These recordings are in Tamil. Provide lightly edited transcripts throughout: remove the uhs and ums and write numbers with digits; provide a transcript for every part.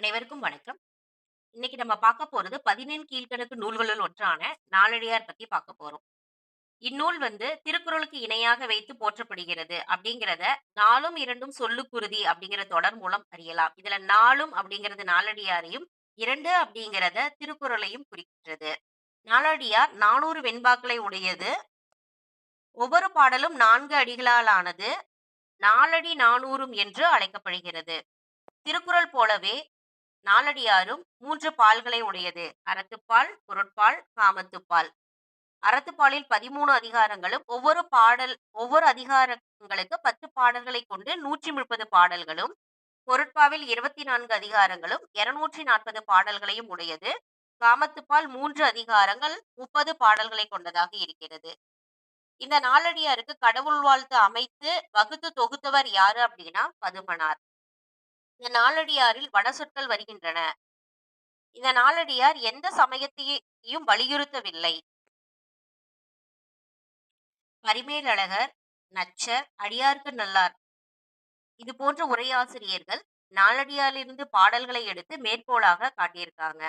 அனைவருக்கும் வணக்கம். இன்னைக்கு நம்ம பார்க்க போறது 17 கீழ்க்கணக்கு நூல்களுள் ஒன்றான நாலடியார் பத்தி பார்க்க போறோம். இந்நூல் திருக்குறளுக்கு இணையாக வைத்து போற்றப்படுகிறது அப்படிங்கிறத நாலும் இரண்டும் சொல்லுக்குருதி அப்படிங்கிற தொடர் மூலம் அறியலாம். இதுல நாலும் அப்படிங்கிறது நாலடியாரையும், இரண்டு அப்படிங்கிறத திருக்குறளையும் குறிக்கிறது. நாலடியார் 400 வெண்பாக்களை உடையது. ஒவ்வொரு பாடலும் 4 அடிகளால் ஆனது. நாலடி நானூறும் என்று அழைக்கப்படுகிறது. திருக்குறள் போலவே நாலடியாரும் 3 பால்களை உடையது. அறத்துப்பால், பொருட்பால், காமத்துப்பால். அறத்துப்பாலில் 13 அதிகாரங்களும், ஒவ்வொரு அதிகாரங்களுக்கு 10 பாடல்களைக் கொண்டு 130 பாடல்களும், பொருட்பாவில் 24 அதிகாரங்களும், 240 பாடல்களையும் உடையது. காமத்துப்பால் 3 அதிகாரங்கள், 30 பாடல்களை கொண்டதாக இருக்கிறது. இந்த நாலடியாருக்கு கடவுள் வாழ்த்து அமைத்து வகுத்து தொகுத்தவர் யாரு அப்படின்னா பதுமனார். இந்த நாலடியாரில் வடசொற்கள் வருகின்றன. இந்த நாலடியார் எந்த சமயத்தையும் வலியுறுத்தவில்லை. பரிமேலழகர், நச்சர், அடியார்க்கு நல்லார் இது போன்ற உரையாசிரியர்கள் நாலடியாரிலிருந்து பாடல்களை எடுத்து மேற்கோளாக காட்டியிருக்காங்க.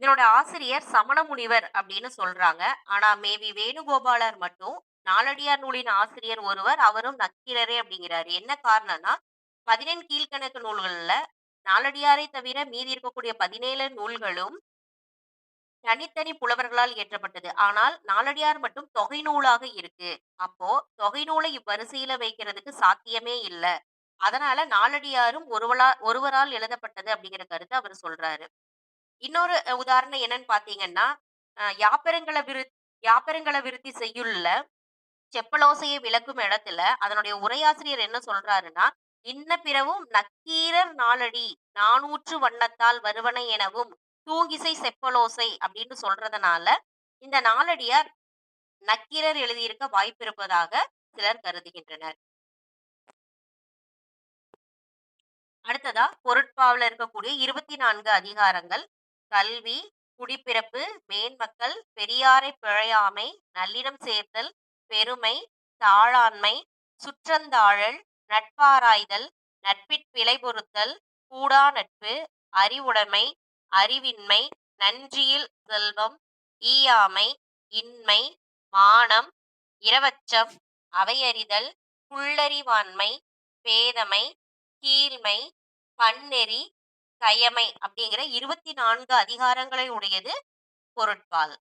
இதனோட ஆசிரியர் சமண முனிவர் அப்படின்னு சொல்றாங்க. ஆனா மேவி வேணுகோபாலர் மட்டும் நாலடியார் நூலின் ஆசிரியர் ஒருவர், அவரும் நக்கீரரே அப்படிங்கிறாரு. என்ன காரணம்னா 17 கீழ்க்கணக்கு நூல்கள்ல நாலடியாரை தவிர மீதி இருக்கக்கூடிய 17 நூல்களும் தனித்தனி புலவர்களால் இயற்றப்பட்டது. ஆனால் நாலடியார் மட்டும் தொகை நூலாக இருக்கு. அப்போ தொகை நூலை இவ்வரிசையில வைக்கிறதுக்கு சாத்தியமே இல்ல. அதனால நாலடியாரும் ஒருவரால் எழுதப்பட்டது அப்படிங்கிற கருத்தை அவர் சொல்றாரு. இன்னொரு உதாரணம் என்னன்னு பாத்தீங்கன்னா, யாப்பருங்கல விருத்தி செய்யுள்ல செப்பலோசையை விளக்கும் இடத்துல அதனுடைய உரையாசிரியர் என்ன சொல்றாருன்னா, இன்ன பிறவும் நக்கீரர் நாலடி நானூற்று வண்ணத்தால் வருவன எனவும் தூங்கிசை செப்பலோசை அப்படின்னு சொல்றதுனால இந்த நாலடியார் நக்கீரர் எழுதியிருக்க வாய்ப்பிருப்பதாக சிலர் கருதுகின்றனர். அடுத்ததா பொருட்பாவுல இருக்கக்கூடிய 24 அதிகாரங்கள்: கல்வி, குடிப்பிறப்பு, மேன்மக்கள், பெரியாரை பிழையாமை, நல்லினம் சேர்த்தல், பெருமை, தாளாண்மை, சுற்றந்தாழல், நட்பாராய்தல், நட்பிற் பிழை பொறுத்தல், கூடா நட்பு, அறிவுடைமை, அறிவின்மை, நன்றியில் செல்வம், ஈயாமை, இன்மை, மானம், இரவச்சம், அவையறிதல், புல்லறிவாண்மை, பேதமை, கீழ்மை, பன்னெறி, கயமை அப்படிங்கிற 24 அதிகாரங்களை உடையது பொருட்பால்.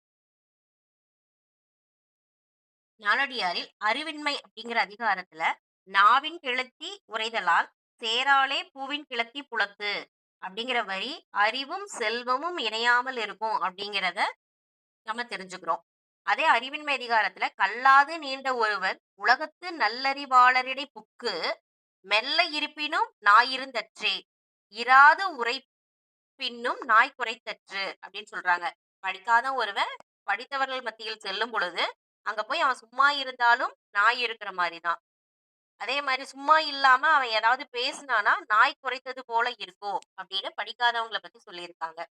நாலடியாரில் அறிவின்மை அப்படிங்கிற அதிகாரத்துல நாவின் கிளத்தி உரைதலால் சேராலே பூவின் கிளத்தி புலத்து அப்படிங்கிற வரி அறிவும் செல்வமும் இணையாமல் இருக்கும் அப்படிங்கிறத நம்ம தெரிஞ்சுக்கிறோம். அதே அறிவின்மை அதிகாரத்துல கல்லாது நீண்ட ஒருவர் உலகத்து நல்லறிவாளரிடை புக்கு மெல்ல இருப்பினும் நாயிருந்தற்றே இராது உரைப்பின்னும் நாய் குறைத்தற்று அப்படின்னு சொல்றாங்க. படிக்காத ஒருவன் படித்தவர்கள் மத்தியில் செல்லும் பொழுது அங்க போய் அவன் சும்மா இருந்தாலும் நாய் இருக்கிற மாதிரிதான். அதே மாதிரி சும்மா இல்லாம அவன் ஏதாவது பேசினானா நாய் குறைத்தது போல இருக்கும் அப்படின்னு படிக்காதவங்களை பத்தி சொல்லியிருக்காங்க.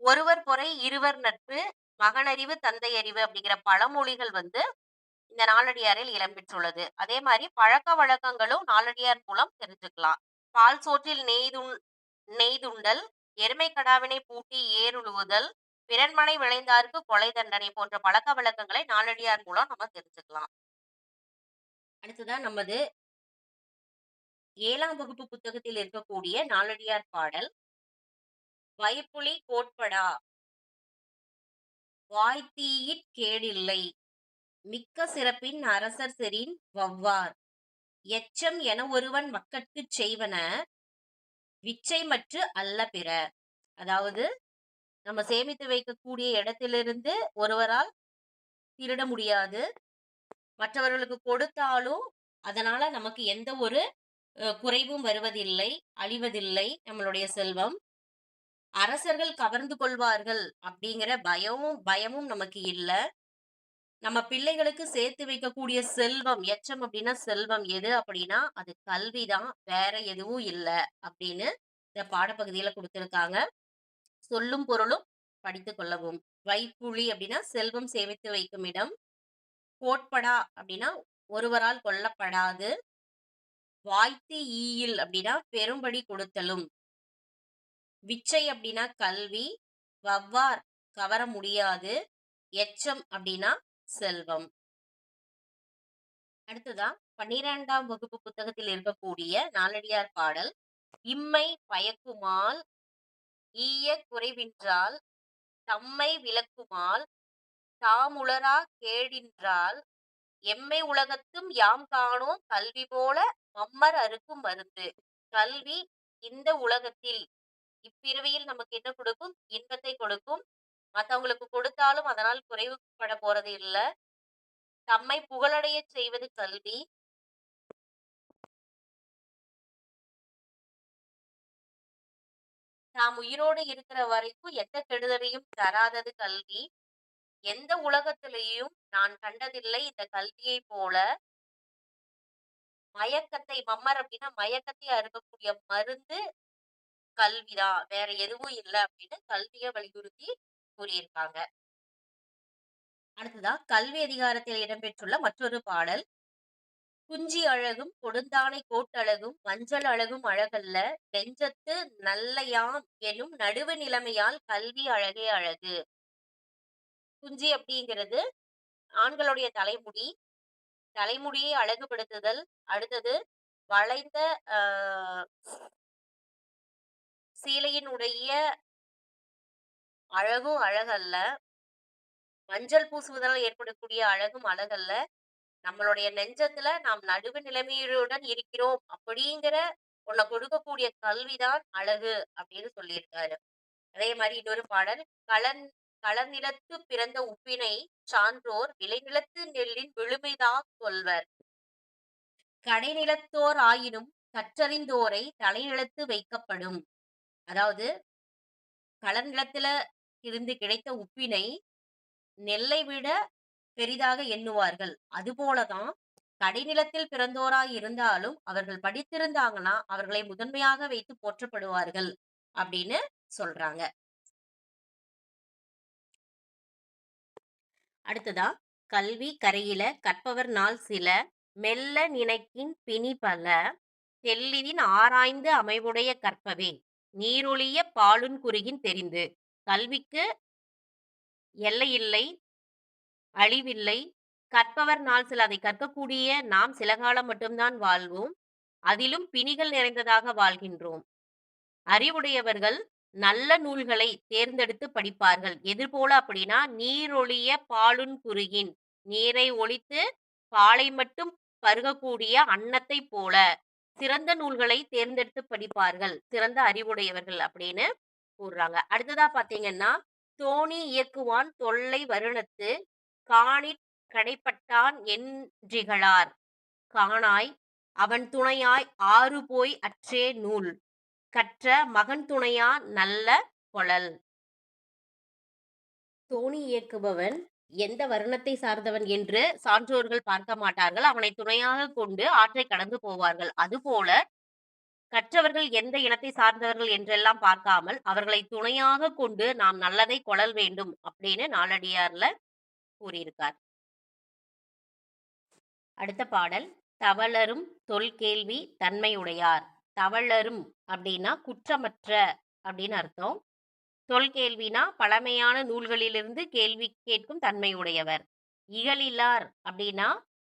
ஒருவர் பொறை இருவர் நட்பு, மகனறிவு தந்தை அறிவு அப்படிங்கிற பழமொழிகள் இந்த நாலடியாரில் இடம்பெற்றுள்ளது. அதே மாதிரி பழக்க வழக்கங்களும் நாலடியார் மூலம் தெரிஞ்சுக்கலாம். பால் சோற்றில் நெய்துண்டல், எருமை கடாவினை பூட்டி ஏறுழுவுதல், பிறன்மனை விளைந்தாருக்கு கொலை தண்டனை போன்ற பழக்க வழக்கங்களை நாலடியார் மூலம் நம்ம தெரிஞ்சுக்கலாம். அடுத்ததான் நமது 7ஆம் வகுப்பு புத்தகத்தில் இருக்கக்கூடிய நாலடியார் பாடல்: வயப்புலி கோட்படா வாய்த்தீயிற் கேடில்லை, மிக்க சிறப்பின் அரசர் செறின் வவ்வார், எச்சம் என ஒருவன் மக்கட்குச் செய்வன விச்சைமற்று அல்ல பிற. அதாவது நம்ம சேமித்து வைக்கக்கூடிய இடத்திலிருந்து ஒருவரால் திருட முடியாது. மற்றவர்களுக்கு கொடுத்தாலும் அதனால நமக்கு எந்த ஒரு குறைவும் வருவதில்லை, அழிவதில்லை நம்மளுடைய செல்வம். அரசர்கள் கவர்ந்து கொள்வார்கள் அப்படிங்கிற பயமும் நமக்கு இல்லை. நம்ம பிள்ளைகளுக்கு சேர்த்து வைக்கக்கூடிய செல்வம், எச்சம் அப்படின்னா செல்வம் எது அப்படின்னா அது கல்விதான், வேற எதுவும் இல்லை அப்படின்னு இந்த பாடப்பகுதியில கொடுத்திருக்காங்க. சொல்லும் பொருளும் படித்து கொள்ளவும். வைப்புலி அப்படின்னா செல்வம் சேமித்து வைக்கும் இடம். கோட்படா அப்படின்னா ஒருவரால் கொல்லப்படாது. வாய்த்து ஈயில் அப்படின்னா பெரும்படி கொடுத்தலும். விச்சை அப்படின்னா கல்வி. வவ்வார் கவர முடியாது. எச்சம் அப்படின்னா செல்வம். அடுத்ததா 12ஆம் வகுப்பு புத்தகத்தில் இருக்கக்கூடிய நாலடியார் பாடல். இம்மை பயக்குமால் ஈய குறைவின்றால் தம்மை விலக்குமால் தாமுளரா கேடின்றால் எம்மை உலகத்தும் யாம் காணோம் கல்வி போல மம்மர் அறுக்கும் மருந்து. கல்வி இந்த உலகத்தில் இப்பிறவியில் நமக்கு என்ன கொடுக்கும்? இன்பத்தை கொடுக்கும். மத்தவங்களுக்கு கொடுத்தாலும் அதனால் குறைவுபட போறது இல்ல. தம்மை புகழடையச் செய்வது கல்வி. நாம் உயிரோடு இருக்கிற வரைக்கும் எந்த கெடுதலையும் தராதது கல்வி. எந்த உலகத்திலேயும் நான் கண்டதில்லை இந்த கல்வியைப் போல. மயக்கத்தை மம்மர் அப்படின்னா மயக்கத்தை அறுக்கக்கூடிய மருந்து கல்விதான். வேற எதுவும் இல்ல அப்படின்னு கல்விய வலியுறுத்தி கூறியிருக்காங்க. அடுத்ததா கல்வி அதிகாரத்தில் இடம்பெற்றுள்ள மற்றொரு பாடல். குஞ்சி அழகும் கொடுந்தானை கோட்டழகும் மஞ்சள் அழகும் அழகல்ல நெஞ்சத்து நல்லயாம் எனும் நடுவு நிலைமையால் கல்வி அழகே அழகு. குஞ்சி அப்படிங்கிறது ஆண்களுடைய தலைமுடி. தலைமுடியை அழகுபடுத்துதல். அடுத்தது வளைந்த சீலையினுடைய அழகும் அழகல்ல. மஞ்சள் பூசுவதால் ஏற்படக்கூடிய அழகும் அழகல்ல. நம்மளுடைய நெஞ்சத்துல நாம் நடுவு நிலைமையுடன் இருக்கிறோம் அப்படிங்கிற உன்னை கொடுக்கக்கூடிய கல்விதான் அழகு அப்படின்னு சொல்லியிருக்காரு. அதே மாதிரி இன்னொரு பாடல். களன் களநிலத்து பிறந்த உப்பினை சான்றோர் விளைநிலத்து நெல்லின் விழுமைதா கொள்வர். கடைநிலத்தோர் ஆயினும் கற்றறிந்தோரை தலைநிலத்து வைக்கப்படும். அதாவது களநிலத்துல இருந்து கிடைத்த உப்பினை நெல்லை விட பெரிதாக எண்ணுவார்கள். அதுபோலதான் கடைநிலத்தில் பிறந்தோராய் இருந்தாலும் அவர்கள் படித்திருந்தாங்கன்னா அவர்களை முதன்மையாக வைத்து போற்றப்படுவார்கள் அப்படின்னு சொல்றாங்க. அடுத்ததா கல்வி கரையில கற்பவர் நாள் சில மெல்ல நினைக்கின் பிணி பல தெல்லிதின் ஆராய்ந்து அமைவுடைய கற்பவே நீரொழிய பாலுன் குறுகின் தெரிந்து. கல்விக்கு எல்லையில்லை, அழிவில்லை. கற்பவர் நாள் சில அதை கற்கக்கூடிய நாம் சில காலம் மட்டும்தான் வாழ்வோம். அதிலும் பிணிகள் நிறைந்ததாக வாழ்கின்றோம். அறிவுடையவர்கள் நல்ல நூல்களை தேர்ந்தெடுத்து படிப்பார்கள். எதிர்போல அப்படின்னா நீரொழிய பாலுன் குறுகின். நீரை ஒழித்து பாலை மட்டும் பருகக்கூடிய அன்னத்தை போல சிறந்த நூல்களை தேர்ந்தெடுத்து படிப்பார்கள் சிறந்த அறிவுடையவர்கள் அப்படின்னு கூறுறாங்க. அடுத்ததா பாத்தீங்கன்னா தோணி இயக்குவான் தொல்லை வருணத்து காணிற் கடைப்பட்டான் என்றிகழார் காணாய் அவன் துணையாய் ஆறு போய் அற்றே நூல் கற்ற மகன் துணையா நல்ல கொளல். தோணி இயக்குபவன் எந்த வருணத்தை சார்ந்தவன் என்று சான்றோர்கள் பார்க்க மாட்டார்கள். அவனை துணையாக கொண்டு ஆற்றை கடந்து போவார்கள். அதுபோல கற்றவர்கள் எந்த இனத்தை சார்ந்தவர்கள் என்றெல்லாம் பார்க்காமல் அவர்களை துணையாக கொண்டு நாம் நல்லதை கொளல் வேண்டும் அப்படின்னு நாலடியார்ல கூறியிருக்கார். அடுத்த பாடல். தவளரும் தொல்கேள்வி தன்மையுடையார். தவளரும் அப்படின்னா குற்றமற்ற அப்படின்னு அர்த்தம். தொல்கேள்வினா பழமையான நூல்களிலிருந்து கேள்வி கேட்கும் தன்மையுடையவர். இகழில்லார் அப்படின்னா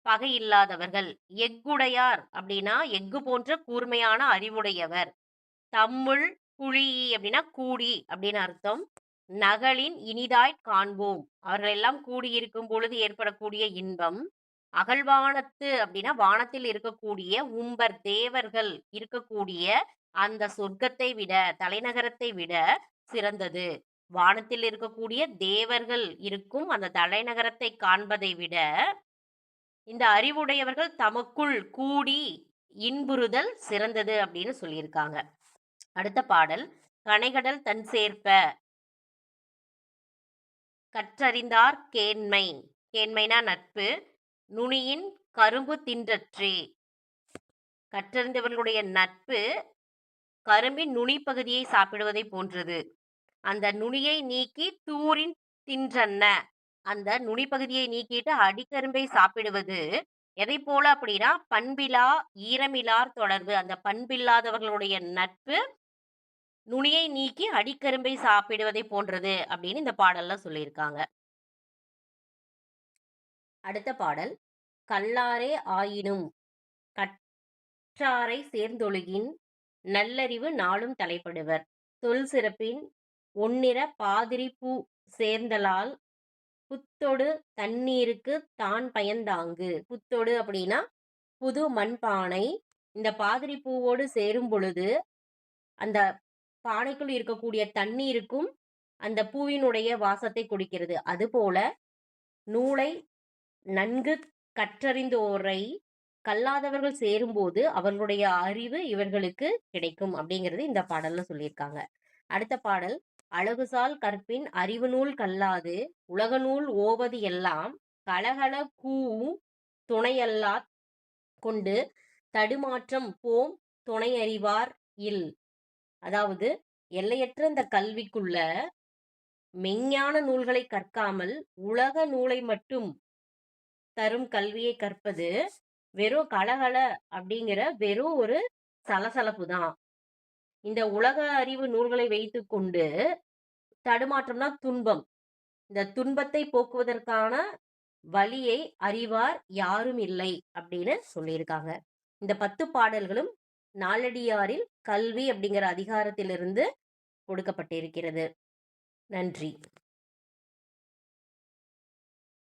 பகை இல்லாதவர்கள். எஃகுடையார் அப்படின்னா எஃகு போன்ற கூர்மையான அறிவுடையவர். தம்முள் குழி அப்படின்னா கூடி அப்படின்னு அர்த்தம். நகலின் இனிதாய் காண்போம் அவர்களெல்லாம் கூடியிருக்கும் பொழுது ஏற்படக்கூடிய இன்பம். அகழ்வானத்து அப்படின்னா வானத்தில் இருக்கக்கூடிய உம்பர் தேவர்கள் இருக்கக்கூடிய அந்த சொர்க்கத்தை விட தலைநகரத்தை விட சிறந்தது. வானத்தில் இருக்கக்கூடிய தேவர்கள் இருக்கும் அந்த தலைநகரத்தை காண்பதை விட இந்த அறிவுடையவர்கள் தமக்குள் கூடி இன்புறுதல் சிறந்தது அப்படின்னு சொல்லியிருக்காங்க. அடுத்த பாடல். கனைகடல் தன் சேர்ப்ப கற்றறிந்தார் கேண்மை. கேண்மைனா நட்பு. நுனியின் கரும்பு தின்றற்றே. கற்றறிந்தவர்களுடைய நட்பு கரும்பின் நுனி பகுதியை சாப்பிடுவதை போன்றது. அந்த நுனியை நீக்கி தூரின் தின்றன்ன. அந்த நுனி பகுதியை நீக்கிட்டு அடிக்கரும்பை சாப்பிடுவது எதைப் போல அப்படின்னா, பண்பிலா ஈரமிலார் தொடர்பு. அந்த பண்பில்லாதவர்களுடைய நட்பு நுனியை நீக்கி அடிக்கரும்பை சாப்பிடுவதைப் போன்றது அப்படின்னு இந்த பாடல்ல சொல்லியிருக்காங்க. அடுத்த பாடல், கல்லாரே ஆயினும் கற்றாரைச் சேர்ந்தொழுகின் நல்லறிவு நாளும் தலைப்படுவர். சொல் சிறப்பின் ஒன்னிற பாதிரிப் பூ சேர்ந்தலால் புத்தொடு தண்ணீருக்குத் தான் பயந்தாங்கு. புத்தொடு அப்படின்னா புது மண்பானை. இந்த பாதிரி பூவோடு சேரும் பொழுது அந்த பானைக்குள் இருக்கக்கூடிய தண்ணீருக்கும் அந்த பூவினுடைய வாசத்தை கொடுக்கிறது. அதுபோல நூலை நன்கு கற்றறிந்தோரை கல்லாதவர்கள் சேரும்போது அவர்களுடைய அறிவு இவர்களுக்கு கிடைக்கும் அப்படிங்கிறது இந்த பாடல்ல சொல்லியிருக்காங்க. அடுத்த பாடல், அழகுசால் கற்பின் அறிவு நூல் கல்லாது உலக நூல் ஓவது எல்லாம் கலகல கூஉம் துணையல்லாத் கொண்டு தடுமாற்றம் போம் துணையறிவார் இல். அதாவது எல்லையற்ற இந்த கல்விக்குள்ள மெஞ்ஞான நூல்களை கற்காமல் உலக நூலை மட்டும் தரும் கல்வியை கற்பது வெறும் கலகல அப்படிங்கிற வெறும் ஒரு சலசலப்பு தான். இந்த உலக அறிவு நூல்களை வைத்துக்கொண்டு தடுமாற்றம்னா துன்பம். இந்த துன்பத்தை போக்குவதற்கான வழியை அறிவார் யாரும் இல்லை அப்படின்னு சொல்லியிருக்காங்க. இந்த 10 பாடல்களும் நாலடியாரில் கல்வி அப்படிங்கிற அதிகாரத்திலிருந்து கொடுக்கப்பட்டிருக்கிறது. நன்றி.